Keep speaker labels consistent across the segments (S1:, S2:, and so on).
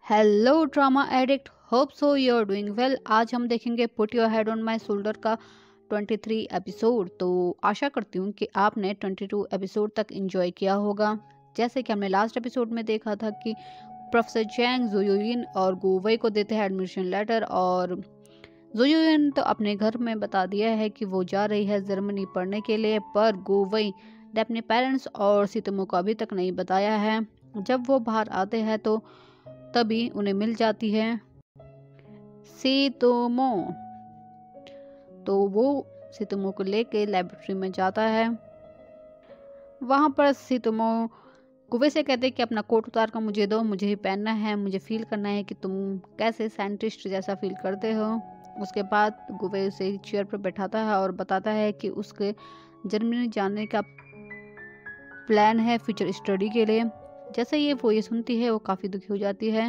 S1: Hello drama addict, hope so you are doing well. आज हम देखेंगे put your head on my shoulder का 23 episode. तो आशा करती हूँ कि आपने 22 एपिसोड तक एंजॉय किया होगा। जैसे कि हमने लास्ट एपिसोड में देखा था कि प्रोफेसर चैंग जुयुइन और गुवई को देते हैं एडमिशन लेटर, और जुयुइन तो अपने घर में बता दिया है कि वो जा रही है जर्मनी पढ़ने के लिए, पर गुवई ने अपने पेरेंट्स और सितमो को अभी तक नहीं बताया है। जब वो बाहर आते हैं तो तभी उन्हें मिल जाती है सितोमो। तो वो सितोमो को लेके लेबोरेटरी में जाता है। वहां पर सितोमो कुवे से कहते हैं कि अपना कोट उतार कर मुझे दो, मुझे ही पहनना है, मुझे फील करना है कि तुम कैसे साइंटिस्ट जैसा फील करते हो। उसके बाद गुवे उसे चेयर पर बैठाता है और बताता है कि उसके जर्मनी जाने का प्लान है फ्यूचर स्टडी के लिए। जैसे वो ये सुनती है वो काफ़ी दुखी हो जाती है।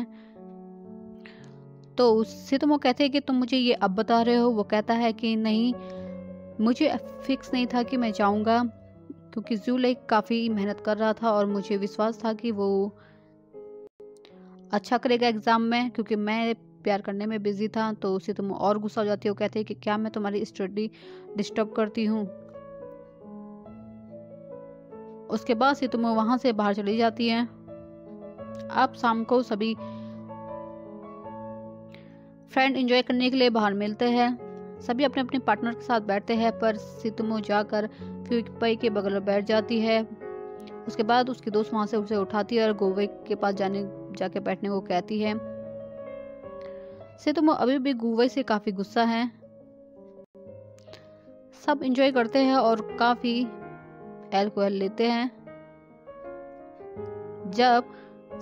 S1: तो उससे तो वो कहते हैं कि तुम मुझे ये अब बता रहे हो। वो कहता है कि नहीं, मुझे फिक्स नहीं था कि मैं जाऊंगा, क्योंकि ज़ूले काफ़ी मेहनत कर रहा था और मुझे विश्वास था कि वो अच्छा करेगा एग्ज़ाम में, क्योंकि मैं प्यार करने में बिजी था। तो उससे तुम और गुस्सा हो जाती है। वो कहते हैं कि क्या मैं तुम्हारी स्टडी डिस्टर्ब करती हूँ। उसके बाद से तुम वहाँ से बाहर चली जाती हैं। अब शाम को सभी फ्रेंड एंजॉय करने के लिए बाहर मिलते हैं। सभी अपने अपने पार्टनर के साथ बैठते हैं, पर सितुमो जाकर फ्यूपई के बगल में बैठ जाती है। उसके बाद उसकी दोस्त वहां से उसे उठाती है और गोवे के पास जाके बैठने को कहती है। सितुमो अभी भी गोवे से काफी गुस्सा है। सब एंजॉय करते हैं और काफी अल्कोहल लेते हैं। जब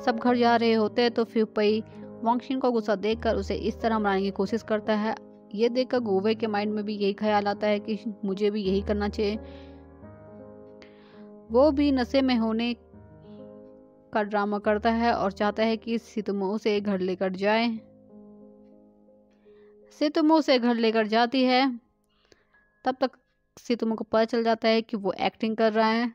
S1: सब घर जा रहे होते हैं तो फ्यूपई वांगशिन को गुस्सा देखकर उसे इस तरह मनाने की कोशिश करता है। ये देखकर गोवे के माइंड में भी यही ख्याल आता है कि मुझे भी यही करना चाहिए। वो भी नशे में होने का ड्रामा करता है और चाहता है कि सितुमो उसे घर लेकर जाए। सितुमो उसे घर लेकर जाती है। तब तक सितुमो को पता चल जाता है कि वो एक्टिंग कर रहा है।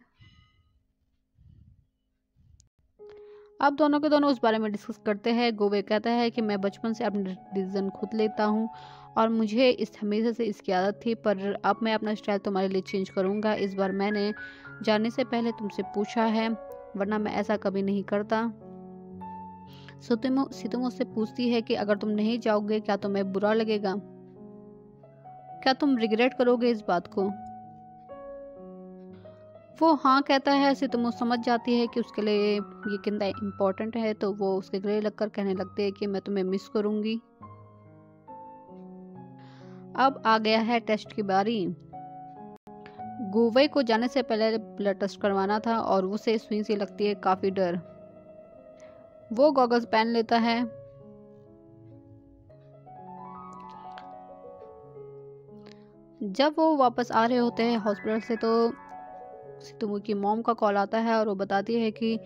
S1: अब दोनों के दोनों उस बारे में डिस्कस करते हैं। गोवे कहता है कि मैं बचपन से अपने डिसीजन खुद लेता हूँ और मुझे हमेशा से इसकी आदत थी, पर अब मैं अपना स्टाइल तुम्हारे लिए चेंज करूँगा। इस बार मैंने जाने से पहले तुमसे पूछा है, वरना मैं ऐसा कभी नहीं करता। सितुमो उससे पूछती है कि अगर तुम नहीं जाओगे क्या तुम्हें बुरा लगेगा, क्या तुम रिग्रेट करोगे इस बात को। वो हाँ कहता है। सितुमो समझ जाती है कि उसके लिए ये कितना इम्पोर्टेंट है, तो वो उसके गले लगकर कहने लगते हैं कि मैं तुम्हें मिस करूंगी। अब आ गया है टेस्ट की बारी। गुवई को जाने से पहले ब्लड टेस्ट करवाना था और उसे सुई सी लगती है काफी डर। वो गॉगल्स पहन लेता है। जब वो वापस आ रहे होते हैं हॉस्पिटल से तो सितुमो की मॉम का कॉल आता है और वो बताती है कि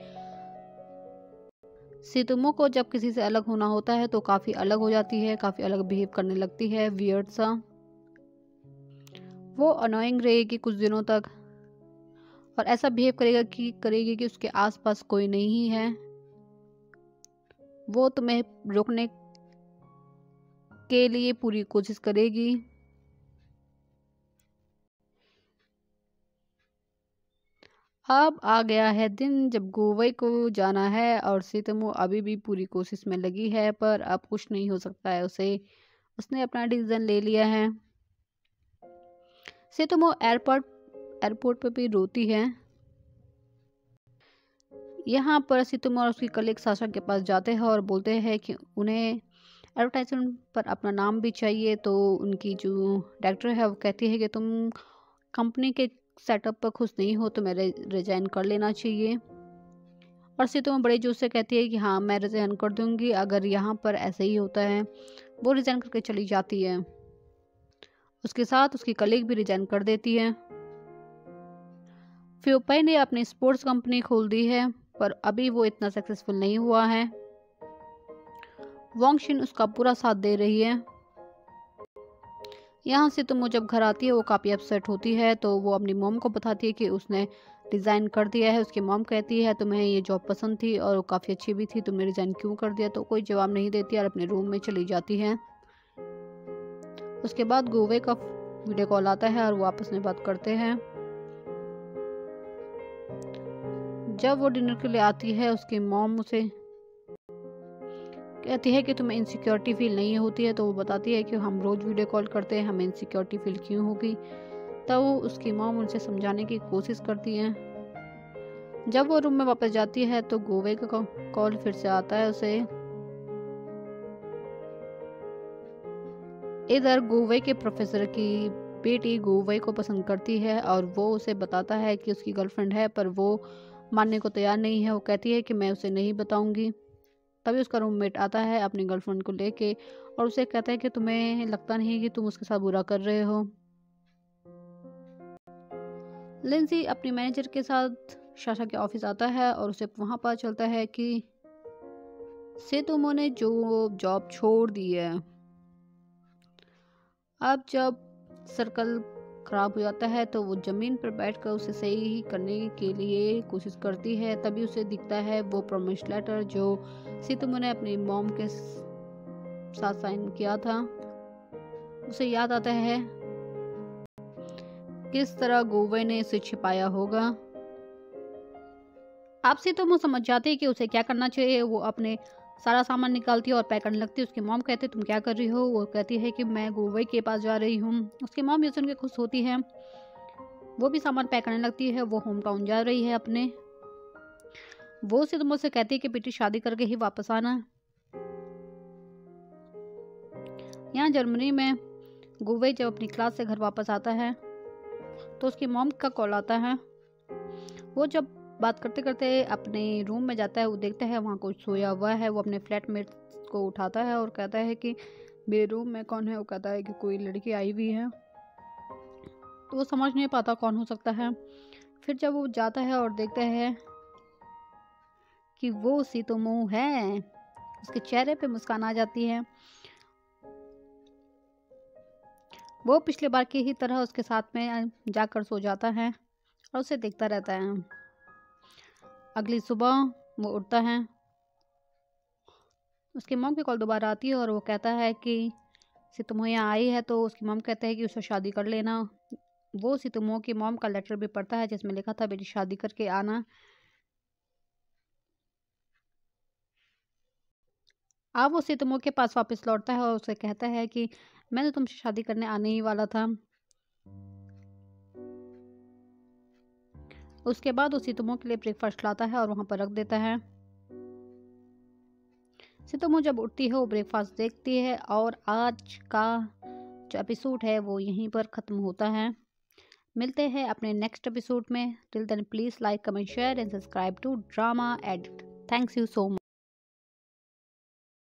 S1: सितुमो को जब किसी से अलग होना होता है तो काफी अलग हो जाती है, काफी अलग बिहेव करने लगती है, वियर्ड सा। वो अनोइंग रहेगी कुछ दिनों तक और ऐसा बिहेव करेगी कि उसके आसपास कोई नहीं है। वो तुम्हें रोकने के लिए पूरी कोशिश करेगी। अब आ गया है दिन जब गोवई को जाना है और सितुमो अभी भी पूरी कोशिश में लगी है, पर अब कुछ नहीं हो सकता है उसे। उसने अपना डिसीजन ले लिया है। सितुमो एयरपोर्ट पर भी रोती है। यहाँ पर सितुमो और उसकी कलीग साशा के पास जाते हैं और बोलते हैं कि उन्हें एडवर्टाइजमेंट पर अपना नाम भी चाहिए। तो उनकी जो डायरेक्टर है वो कहती है कि तुम कंपनी के सेटअप पर खुश नहीं हो तो मेरे रिजाइन कर लेना चाहिए। और सितुमो बड़े जोश से कहती है कि हाँ मैं रिजाइन कर दूंगी अगर यहाँ पर ऐसे ही होता है। वो रिजाइन करके चली जाती है। उसके साथ उसकी कलीग भी रिजाइन कर देती है। फ्यूपई ने अपनी स्पोर्ट्स कंपनी खोल दी है, पर अभी वो इतना सक्सेसफुल नहीं हुआ है। वांगशिन उसका पूरा साथ दे रही है। यहाँ से तुम जब घर आती है वो काफ़ी अपसेट होती है, तो वो अपनी मॉम को बताती है कि उसने रिज़ाइन कर दिया है। उसकी मॉम कहती है तुम्हें ये जॉब पसंद थी और वो काफ़ी अच्छी भी थी, तुमने रिज़ाइन क्यों कर दिया? तो कोई जवाब नहीं देती और अपने रूम में चली जाती है। उसके बाद गुवे का वीडियो कॉल आता है और वो आपस में बात करते हैं। जब वो डिनर के लिए आती है, उसकी मॉम उसे कहती है कि तुम्हें इनसिक्योरिटी फील नहीं होती है, तो वो बताती है कि हम रोज़ वीडियो कॉल करते हैं, हमें इनसिक्योरिटी फील क्यों होगी। तब वो उसकी मॉम उनसे समझाने की कोशिश करती है। जब वो रूम में वापस जाती है तो गुवे का कॉल फिर से आता है उसे। इधर गुवे के प्रोफेसर की बेटी गुवे को पसंद करती है और वो उसे बताता है कि उसकी गर्लफ्रेंड है, पर वो मानने को तैयार नहीं है। वो कहती है कि मैं उसे नहीं बताऊंगी। तभी उसका रूममेट आता है अपनी गर्लफ्रेंड को लेके और उसे कहता है कि तुम्हें लगता नहीं कि तुम उसके साथ बुरा कर रहे हो। लिंसी अपनी मैनेजर के साथ साशा के ऑफिस आता है और उसे वहां पता चलता है कि सेतोमो ने जो जॉब छोड़ दी है। अब जब सर्कल खराब हो जाता है तो वो जमीन पर बैठकर उसे सही करने के लिए कोशिश करती है। तभी उसे दिखता है वो प्रॉमिस लेटर जो सेतोमो ने अपनी मॉम के साथ साइन किया था। उसे याद आता है किस तरह गुवे ने इसे छिपाया होगा। अब सेतोमो समझ जाती है कि उसे क्या करना चाहिए। वो अपने सारा सामान निकालती है और पैक करने लगती है। उसकी मॉम कहती है तुम क्या कर रही हो? वो कहती है कि मैं गुवे के पास जा रही हूँ। उसकी मॉम ये सुन के खुश होती है, वो भी सामान पैक करने लगती है। वो होम टाउन जा रही है अपने। वो सेतोमो से कहती है कि बेटी शादी करके ही वापस आना। यहाँ जर्मनी में गुवे जब अपनी क्लास से घर वापस आता है तो उसकी मॉम का कॉल आता है। वो जब बात करते करते अपने रूम में जाता है, वो देखता है वहाँ कोई सोया हुआ है। वो अपने फ्लैटमेट को उठाता है और कहता है कि मेरे रूम में कौन है? वो कहता है कि कोई लड़की आई हुई है। तो वो समझ नहीं पाता कौन हो सकता है। फिर जब वो जाता है और देखता है कि वो सेतोमो है, उसके चेहरे पे मुस्कान आ जाती है। वो पिछले बार की ही तरह उसके साथ में जाकर सो जाता है और उसे देखता रहता है। अगली सुबह वो उठता है, उसकी मॉम की कॉल दोबारा आती है और वो कहता है कि सेतोमो यहाँ आई है। तो उसकी मॉम कहता है कि उसे शादी कर लेना। वो सेतोमो की मॉम का लेटर भी पढ़ता है जिसमें लिखा था बेटी शादी करके आना। अब वो सेतोमो के पास वापस लौटता है और उसे कहता है कि मैंने तुमसे शादी करने आने ही वाला था। उसके बाद वो सेतोमो के लिए ब्रेकफास्ट लाता है और वहां पर रख देता है। सेतोमो जब उठती है वो ब्रेकफास्ट देखती है और आज का जो एपिसोड है वो यहीं पर ख़त्म होता है। मिलते हैं अपने नेक्स्ट एपिसोड में। Till then please like, comment, share and subscribe to drama addict. Thanks you so much.